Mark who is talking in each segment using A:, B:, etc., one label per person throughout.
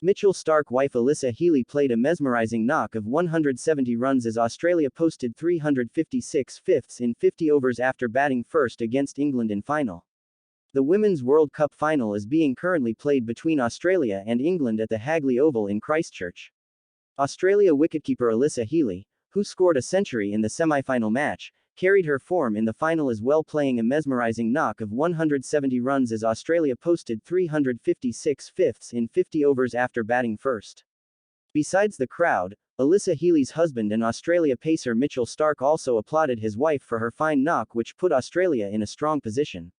A: Mitchell Starc wife Alyssa Healy played a mesmerising knock of 170 runs as Australia posted 356 fifths in 50 overs after batting first against England in final. The Women's World Cup final is being currently played between Australia and England at the Hagley Oval in Christchurch. Australia wicketkeeper Alyssa Healy, who scored a century in the semi-final match, carried her form in the final as well, playing a mesmerising knock of 170 runs as Australia posted 356 fifths in 50 overs after batting first. Besides the crowd, Alyssa Healy's husband and Australia pacer Mitchell Starc also applauded his wife for her fine knock, which put Australia in a strong position.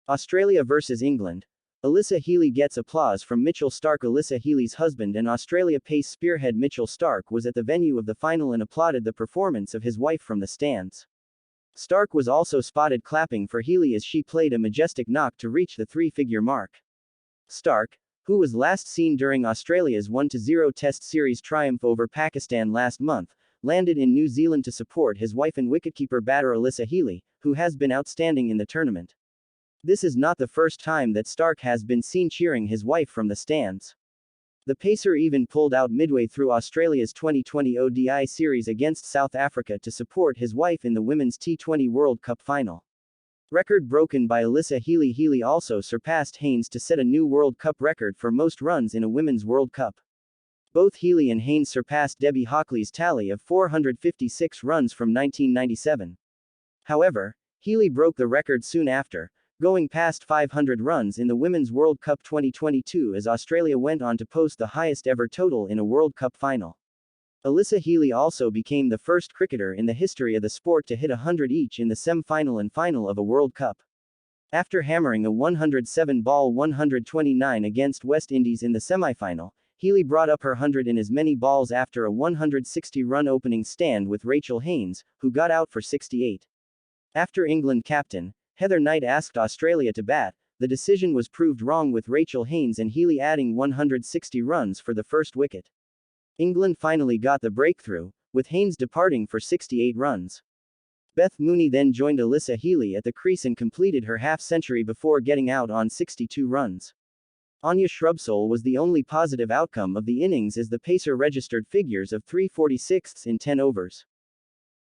A: Australia versus England. Alyssa Healy gets applause from Mitchell Starc. Alyssa Healy's husband and Australia pace spearhead Mitchell Starc was at the venue of the final and applauded the performance of his wife from the stands. Starc was also spotted clapping for Healy as she played a majestic knock to reach the three-figure mark. Starc, who was last seen during Australia's 1-0 Test series triumph over Pakistan last month, landed in New Zealand to support his wife and wicketkeeper batter Alyssa Healy, who has been outstanding in the tournament. This is not the first time that Starc has been seen cheering his wife from the stands. The pacer even pulled out midway through Australia's 2020 ODI series against South Africa to support his wife in the Women's T20 World Cup final. Record broken by Alyssa Healy. Healy also surpassed Haynes to set a new World Cup record for most runs in a Women's World Cup. Both Healy and Haynes surpassed Debbie Hockley's tally of 456 runs from 1997. However, Healy broke the record soon after, going past 500 runs in the Women's World Cup 2022 as Australia went on to post the highest ever total in a World Cup final. Alyssa Healy also became the first cricketer in the history of the sport to hit 100 each in the semi-final and final of a World Cup. After hammering a 107-ball 129 against West Indies in the semi-final, Healy brought up her 100 in as many balls after a 160-run opening stand with Rachel Haynes, who got out for 68. After England captain Heather Knight asked Australia to bat, the decision was proved wrong, with Rachel Haynes and Healy adding 160 runs for the first wicket. England finally got the breakthrough, with Haynes departing for 68 runs. Beth Mooney then joined Alyssa Healy at the crease and completed her half-century before getting out on 62 runs. Anya Shrubsole was the only positive outcome of the innings as the pacer registered figures of 346 in 10 overs.